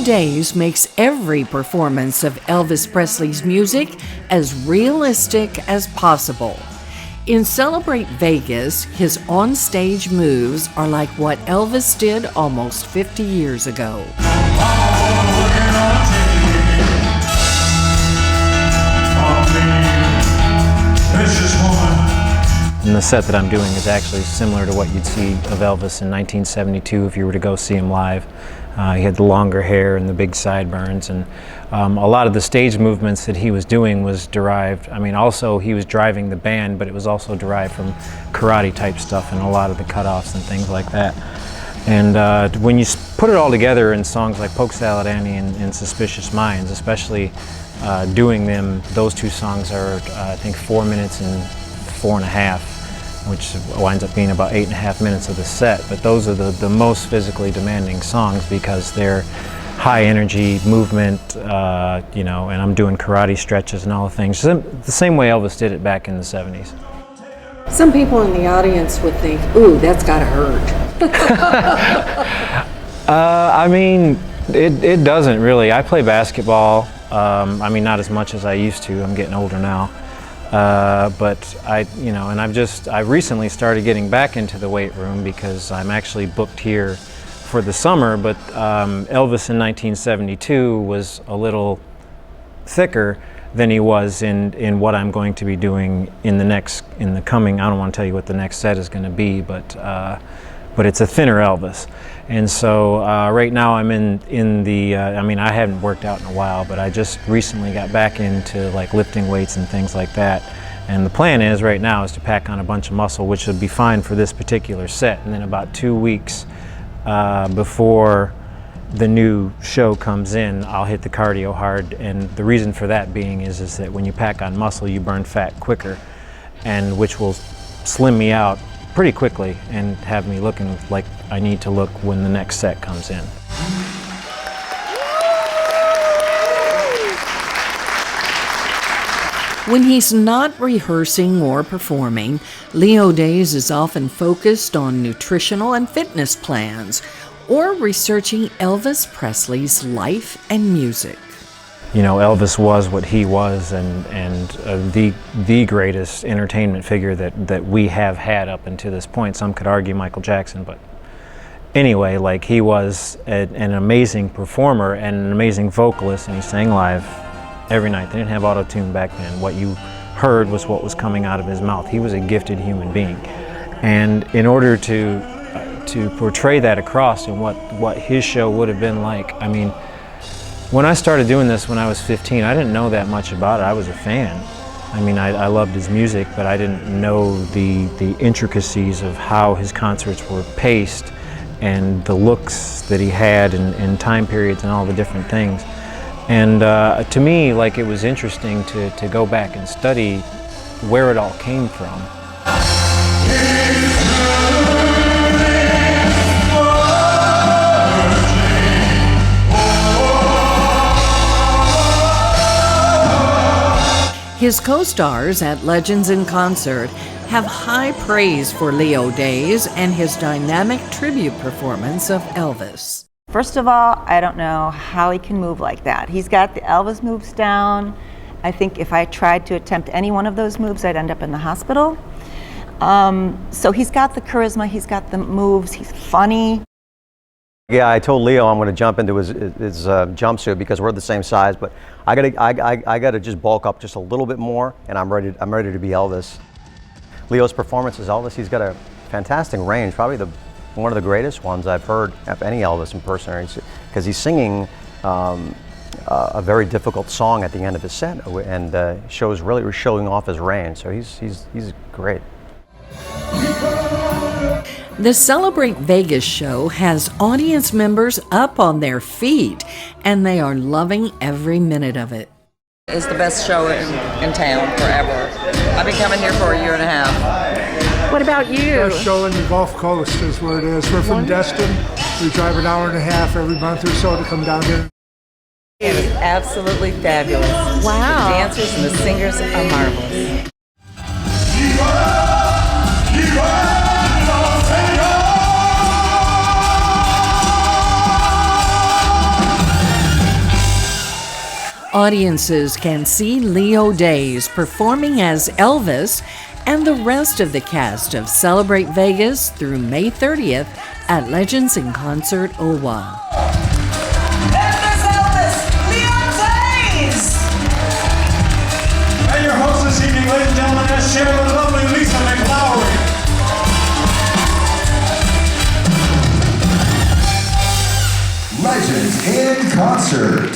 Days makes every performance of Elvis Presley's music as realistic as possible. In Celebrate Vegas, his on-stage moves are like what Elvis did almost 50 years ago. And the set that I'm doing is actually similar to what you'd see of Elvis in 1972 if you were to go see him live. He had the longer hair and the big sideburns, and a lot of the stage movements that he was doing was derived, also he was driving the band, but it was also derived from karate type stuff and a lot of the cutoffs and things like that. And when you put it all together in songs like Polk Salad Annie and Suspicious Minds, especially doing them, those two songs are I think 4 minutes and 4.5, which winds up being about 8.5 minutes of the set. But those are the most physically demanding songs because they're high energy movement, and I'm doing karate stretches and all the things. The same way Elvis did it back in the 70s. Some people in the audience would think, ooh, that's gotta hurt. It doesn't really. I play basketball. Not as much as I used to. I'm getting older now. But I've recently started getting back into the weight room because I'm actually booked here for the summer, but Elvis in 1972 was a little thicker than he was in what I'm going to be doing in the coming, I don't want to tell you what the next set is going to be, but it's a thinner Elvis. And so right now I'm in the, I haven't worked out in a while, but I just recently got back into like lifting weights and things like that. And the plan is right now is to pack on a bunch of muscle, which would be fine for this particular set. And then about 2 weeks before the new show comes in, I'll hit the cardio hard. And the reason for that being is that when you pack on muscle, you burn fat quicker, and which will slim me out pretty quickly and have me looking like I need to look when the next set comes in. When he's not rehearsing or performing, Leo Days is often focused on nutritional and fitness plans or researching Elvis Presley's life and music. Elvis was what he was, and the greatest entertainment figure that we have had up until this point. Some could argue Michael Jackson, but anyway, like he was an amazing performer and an amazing vocalist, and he sang live every night. They didn't have auto-tune back then. What you heard was what was coming out of his mouth. He was a gifted human being, and in order to portray that across and what his show would have been like, when I started doing this when I was 15, I didn't know that much about it. I was a fan. I loved his music, but I didn't know the intricacies of how his concerts were paced and the looks that he had and time periods and all the different things. And to me, like, it was interesting to go back and study where it all came from. His co-stars at Legends in Concert have high praise for Leo Days and his dynamic tribute performance of Elvis. First of all, I don't know how he can move like that. He's got the Elvis moves down. I think if I tried to attempt any one of those moves, I'd end up in the hospital. So he's got the charisma, he's got the moves, he's funny. Yeah, I told Leo I'm going to jump into his jumpsuit because we're the same size, but I gotta just bulk up just a little bit more, and I'm ready to be Elvis. Leo's performance as Elvis, he's got a fantastic range, probably one of the greatest ones I've heard of any Elvis impersonator, because he's singing a very difficult song at the end of his set, and really showing off his range. So he's great. The Celebrate Vegas show has audience members up on their feet, and they are loving every minute of it. It's the best show in town forever. I've been coming here for 1.5 years. What about you? Best show in the Gulf Coast is where it is. We're from Destin. We drive 1.5 hours every month or so to come down here. It is absolutely fabulous. Wow. The dancers and the singers are marvelous. Audiences can see Leo Days performing as Elvis and the rest of the cast of Celebrate Vegas through May 30th at Legends in Concert OWA. And your host this evening, ladies and gentlemen, as Chairman, the lovely Lisa McLaury. Legends in Concert.